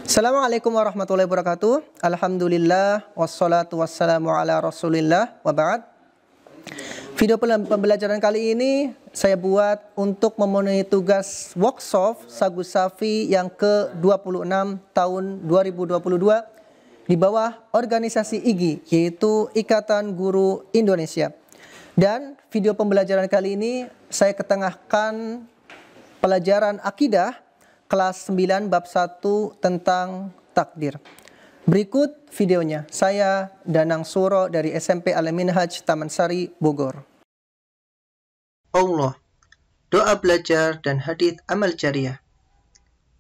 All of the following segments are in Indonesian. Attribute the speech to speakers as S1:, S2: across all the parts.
S1: Assalamualaikum warahmatullahi wabarakatuh. Alhamdulillah wassalatu wassalamu ala Rasulillah wa ba'd. Video pembelajaran kali ini saya buat untuk memenuhi tugas workshop Sagu Safi yang ke-26 tahun 2022 di bawah organisasi IGI, yaitu Ikatan Guru Indonesia. Dan video pembelajaran kali ini saya ketengahkan pelajaran akidah kelas 9 bab 1 tentang takdir. Berikut videonya. Saya Danang Suro dari SMP Al-Minhaj Taman Sari, Bogor.
S2: Allah, doa belajar dan hadits amal jariah.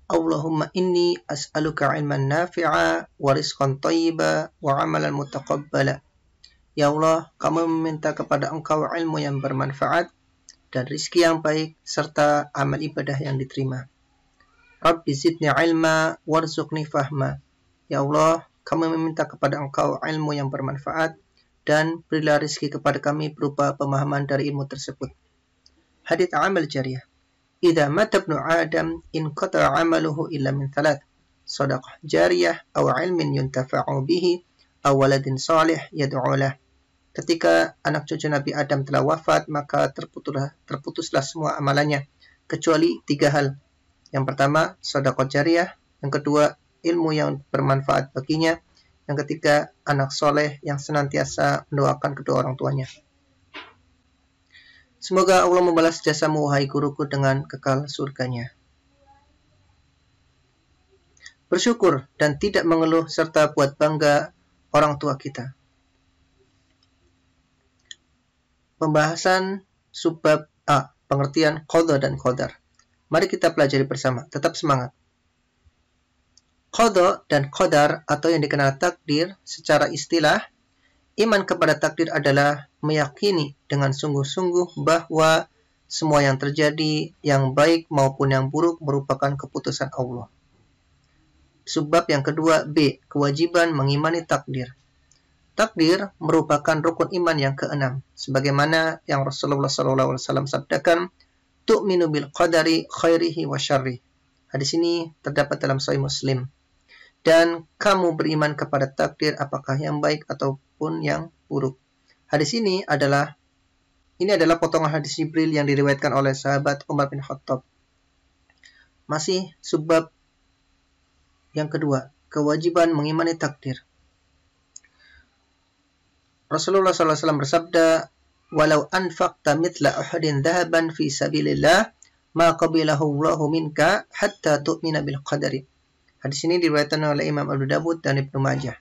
S2: Allahumma inni as'aluka ilman nafi'a wa rizqan thayyiba wa amalan mutaqabbala. Ya Allah, kami meminta kepada Engkau ilmu yang bermanfaat dan rizki yang baik serta amal ibadah yang diterima. Rabbi zidni ilma warzuqni fahma. Ya Allah, kami meminta kepada Engkau ilmu yang bermanfaat dan berilah rizki kepada kami berupa pemahaman dari ilmu tersebut. Hadits amal jariyah. Idza mata ibnu Adam in qata'a amaluhu illa min thalath. Shadaqah jariyah aw ilmin yuntafa'u bihi aw waladin salih yad'u lah. Ketika anak cucu Nabi Adam telah wafat, maka terputuslah semua amalannya kecuali 3 hal. Yang pertama, sedekah jariyah. Yang kedua, ilmu yang bermanfaat baginya. Yang ketiga, anak soleh yang senantiasa mendoakan kedua orang tuanya. Semoga Allah membalas jasamu, wahai guruku, dengan kekal surganya. Bersyukur dan tidak mengeluh serta buat bangga orang tua kita. Pembahasan subbab A, pengertian qada dan qadar. Mari kita pelajari bersama, tetap semangat. Qada dan qadar atau yang dikenal takdir secara istilah, iman kepada takdir adalah meyakini dengan sungguh-sungguh bahwa semua yang terjadi, yang baik maupun yang buruk merupakan keputusan Allah. Subbab yang kedua B, kewajiban mengimani takdir. Takdir merupakan rukun iman yang ke-6, sebagaimana yang Rasulullah SAW sabdakan, tu'minu bil qadari khairihi wa syarrih. Hadis ini terdapat dalam Sahih Muslim. Dan kamu beriman kepada takdir apakah yang baik ataupun yang buruk. Hadis ini adalah potongan hadis Jibril yang diriwayatkan oleh sahabat Umar bin Khattab. Masih subbab yang kedua, kewajiban mengimani takdir. Rasulullah SAW bersabda, walau anfaqta mithla uhudin dhahaban fi sabilillah ma qabilahu Allahu minka hatta tu'mina bil qadari. Hadis ini diriwayatkan oleh Imam Abu Dawud dan Ibnu Majah.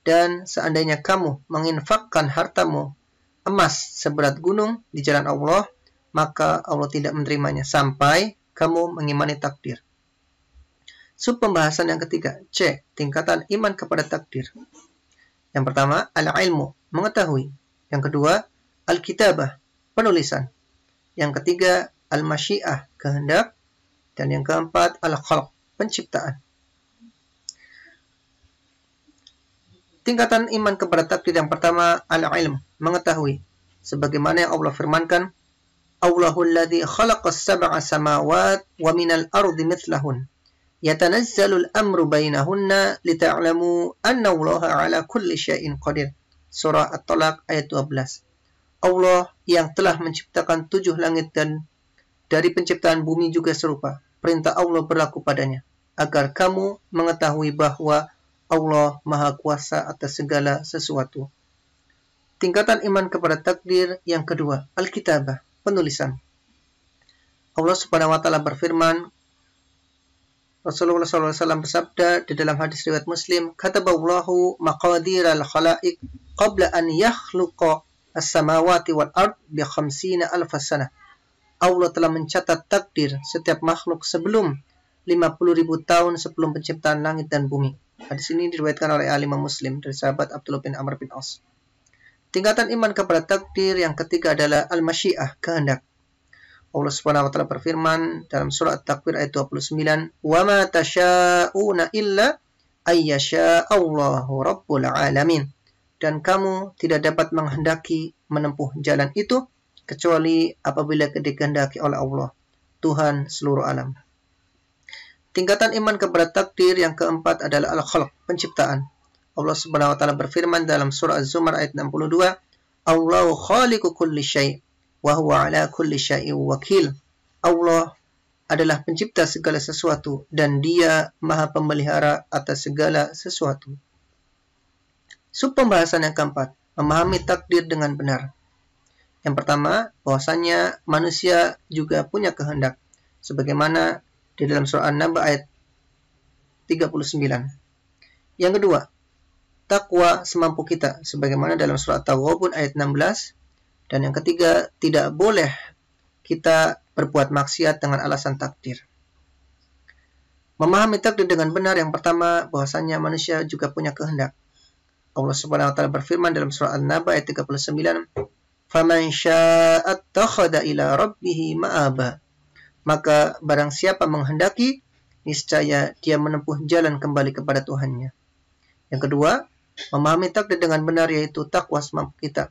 S2: Dan seandainya kamu menginfakkan hartamu emas seberat gunung di jalan Allah, maka Allah tidak menerimanya sampai kamu mengimani takdir. Sub pembahasan yang ketiga, C, tingkatan iman kepada takdir. Yang pertama, al-ilmu, mengetahui. Yang kedua, al-kitabah, penulisan. Yang ketiga, al-masyiah, kehendak. Dan yang keempat, al-khalq, penciptaan. Tingkatan iman kepada takdir yang pertama, al-ilm, mengetahui. Sebagaimana yang Allah firmankan, Allahul ladzi khalaqas sab'a samawat wa minal ardi mithlahun. Yatanazzalul amru bainahunna lita'lamu anna Allaha ala kulli syai'in qadir. Surah At-Talaq ayat 12. Allah yang telah menciptakan 7 langit dan dari penciptaan bumi juga serupa. Perintah Allah berlaku padanya, agar kamu mengetahui bahwa Allah Maha Kuasa atas segala sesuatu. Tingkatan iman kepada takdir yang kedua, Al-Kitabah, penulisan. Allah Subhanahu wa Ta'ala berfirman, Rasulullah SAW bersabda di dalam hadis riwayat Muslim, kataballahu maqadiral khalaiq qabla an yakhluqa as-samawati wal ard bi 50,000 sanah. Allah telah mencatat takdir setiap makhluk sebelum 50.000 tahun sebelum penciptaan langit dan bumi. Hadis ini diriwayatkan oleh Imam Muslim dari sahabat Abdullah bin Amr bin As. Tingkatan iman kepada takdir yang ketiga adalah al-masyiah, kehendak. Allah Subhanahu wa Ta'ala berfirman dalam surah At-Takwir ayat 29, "Wa ma tasyauna illa ayyasha Allahu rabbul alamin." Dan kamu tidak dapat menghendaki menempuh jalan itu kecuali apabila dikehendaki oleh Allah, Tuhan seluruh alam. Tingkatan iman kepada takdir yang keempat adalah al-khalq, penciptaan. Allah Subhanahu wa taala berfirman dalam surah Az-Zumar ayat 62, Allahu khaliqu kulli syai' wa huwa ala kulli syai'in wakil. Allah adalah pencipta segala sesuatu dan Dia Maha Pemelihara atas segala sesuatu. Pembahasan yang keempat, memahami takdir dengan benar. Yang pertama, bahwasanya manusia juga punya kehendak, sebagaimana di dalam surah An-Naba ayat 39. Yang kedua, takwa semampu kita, sebagaimana dalam surah At-Taghabun ayat 16. Dan yang ketiga, tidak boleh kita berbuat maksiat dengan alasan takdir. Memahami takdir dengan benar, yang pertama, bahwasanya manusia juga punya kehendak. Allah Subhanahu wa taala berfirman dalam surah An-Naba ayat 39, "Faman syaa'a attakhadha ila rabbih ma'aba." Maka barang siapa menghendaki, niscaya dia menempuh jalan kembali kepada Tuhannya. Yang kedua, memahami takdir dengan benar, yaitu takwa semampu kita.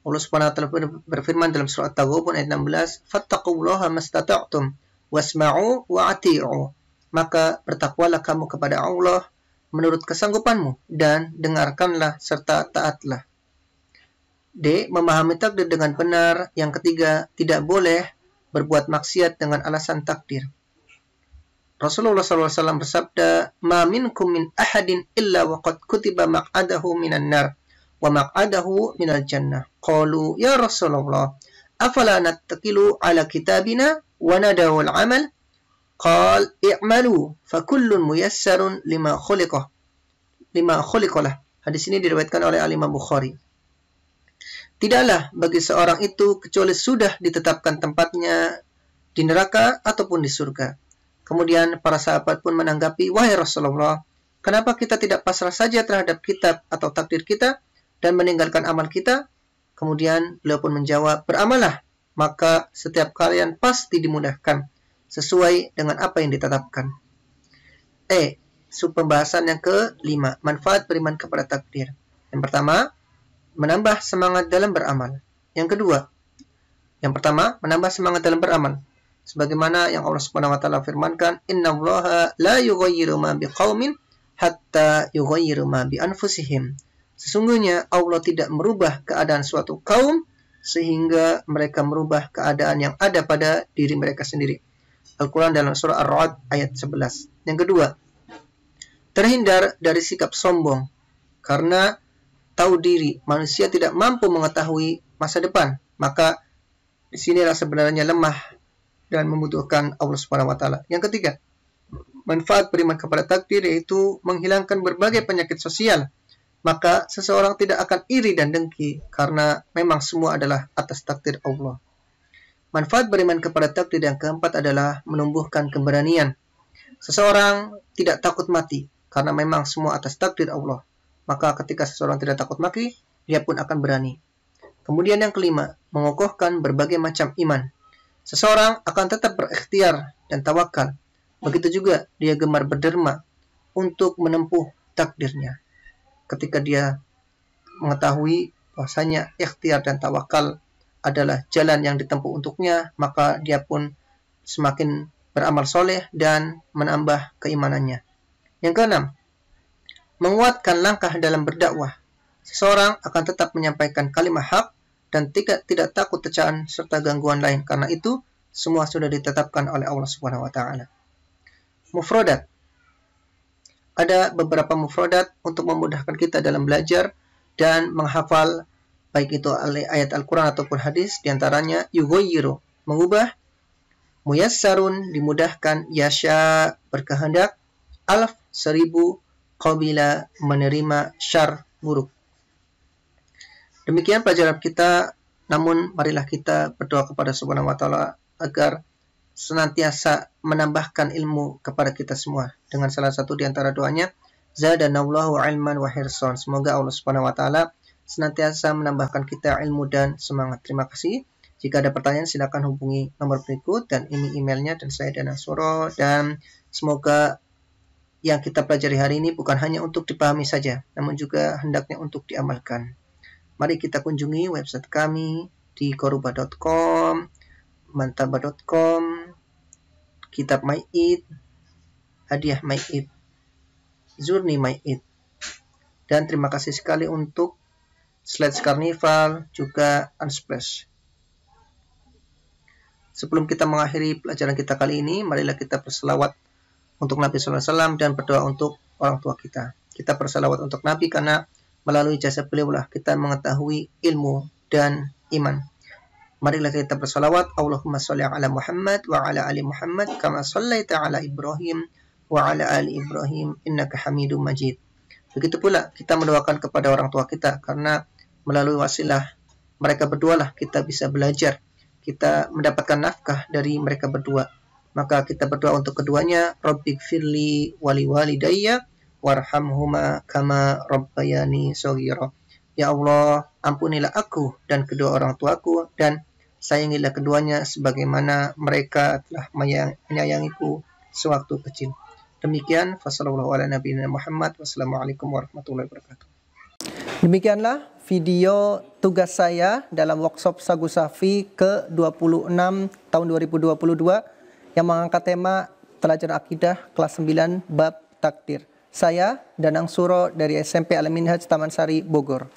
S2: Allah Subhanahu wa taala berfirman dalam surah At-Taghabun ayat 16, "Fattaqullaha mastata'tum wasma'u wa ati'u." Maka bertakwalah kamu kepada Allah menurut kesanggupanmu dan dengarkanlah serta taatlah. D. Memahami takdir dengan benar. Yang ketiga, tidak boleh berbuat maksiat dengan alasan takdir. Rasulullah SAW bersabda, "Ma minkum min ahadin illa waqad kutiba maq'adahu minan nar wa maq'adahu minal jannah." Qalu, "Ya Rasulullah, afala nattakilu ala kitabina wa nadawu al-amal?" Qal, "I'malu fa kullun muyassarun lima khuliqalah." Hadis ini diriwayatkan oleh Al-Imam Bukhari. Tidaklah bagi seorang itu kecuali sudah ditetapkan tempatnya di neraka ataupun di surga. Kemudian para sahabat pun menanggapi, "Wahai Rasulullah, kenapa kita tidak pasrah saja terhadap kitab atau takdir kita dan meninggalkan amal kita?" Kemudian beliau pun menjawab, "Beramallah, maka setiap kalian pasti dimudahkan sesuai dengan apa yang ditetapkan." Pembahasan yang kelima, manfaat beriman kepada takdir. Yang pertama, menambah semangat dalam beramal. Yang kedua, yang pertama, menambah semangat dalam beramal. Sebagaimana yang Allah Subhanahu wa taala firmankan, "Innallaha la yughayyiru ma biqaumin hatta yughayyiru ma bi anfusihim." Sesungguhnya Allah tidak merubah keadaan suatu kaum sehingga mereka merubah keadaan yang ada pada diri mereka sendiri. Al-Quran dalam surah Ar-Ra'd ayat 11. Yang kedua, terhindar dari sikap sombong. Karena tahu diri, manusia tidak mampu mengetahui masa depan. Maka disinilah sebenarnya lemah dan membutuhkan Allah Subhanahu wa taala. Yang ketiga, manfaat beriman kepada takdir yaitu menghilangkan berbagai penyakit sosial. Maka seseorang tidak akan iri dan dengki karena memang semua adalah atas takdir Allah. Manfaat beriman kepada takdir yang keempat adalah menumbuhkan keberanian. Seseorang tidak takut mati karena memang semua atas takdir Allah. Maka ketika seseorang tidak takut mati, dia pun akan berani. Kemudian yang kelima, mengokohkan berbagai macam iman. Seseorang akan tetap berikhtiar dan tawakal. Begitu juga dia gemar berderma untuk menempuh takdirnya. Ketika dia mengetahui bahwasanya ikhtiar dan tawakal adalah jalan yang ditempuh untuknya, maka dia pun semakin beramal soleh dan menambah keimanannya. Yang keenam, menguatkan langkah dalam berdakwah. Seseorang akan tetap menyampaikan kalimat hak dan tidak takut tercaan serta gangguan lain. Karena itu, semua sudah ditetapkan oleh Allah Subhanahu wa taala. Mufradat. Ada beberapa mufradat untuk memudahkan kita dalam belajar dan menghafal baik itu ayat Al-Quran ataupun hadis. Di antaranya yughayyiru, mengubah, muyassarun, dimudahkan, yasha, berkehendak, alf, 1000, qabila, menerima, syar, buruk. Demikian pelajaran kita, namun marilah kita berdoa kepada Subhanahu wa taala agar senantiasa menambahkan ilmu kepada kita semua. Dengan salah satu di antara doanya, zadanallahu ilman wa hirsan. Semoga Allah Subhanahu wa taala senantiasa menambahkan kita ilmu dan semangat. Terima kasih. Jika ada pertanyaan silakan hubungi nomor berikut dan ini emailnya dan saya Dana Suro, dan semoga yang kita pelajari hari ini bukan hanya untuk dipahami saja, namun juga hendaknya untuk diamalkan. Mari kita kunjungi website kami di korubah.com, mantaba.com, kitab My Eid, hadiah My Eid, Zurni My Eid. Dan terima kasih sekali untuk Slides Carnival, juga Unsplash. Sebelum kita mengakhiri pelajaran kita kali ini, marilah kita berselawat untuk Nabi SAW dan berdoa untuk orang tua kita. Kita berselawat untuk Nabi karena melalui jasa beliau lah kita mengetahui ilmu dan iman. Marilah kita berselawat. Allahumma sholli ala Muhammad wa ala ali Muhammad kama shallaita ala Ibrahim wa ala ali Ibrahim innaka Hamidum Majid. Begitu pula kita mendoakan kepada orang tua kita karena melalui wasilah mereka berdua lah kita bisa belajar, kita mendapatkan nafkah dari mereka berdua. Maka kita berdoa untuk keduanya, Rabbighfirli wali walidayya warhamhuma kama rabbayani shaghira. Ya Allah, ampunilah aku dan kedua orang tuaku dan sayangilah keduanya sebagaimana mereka telah menyayangiku sewaktu kecil. Demikian, wassallallahu ala nabiyina Muhammad, wassalamualaikum warahmatullahi wabarakatuh.
S1: Demikianlah video tugas saya dalam workshop Sagu Safi ke-26 tahun 2022 yang mengangkat tema Pelajaran Akidah kelas 9 bab takdir. Saya Danang Suro dari SMP Al-Minhaj Taman Sari, Bogor.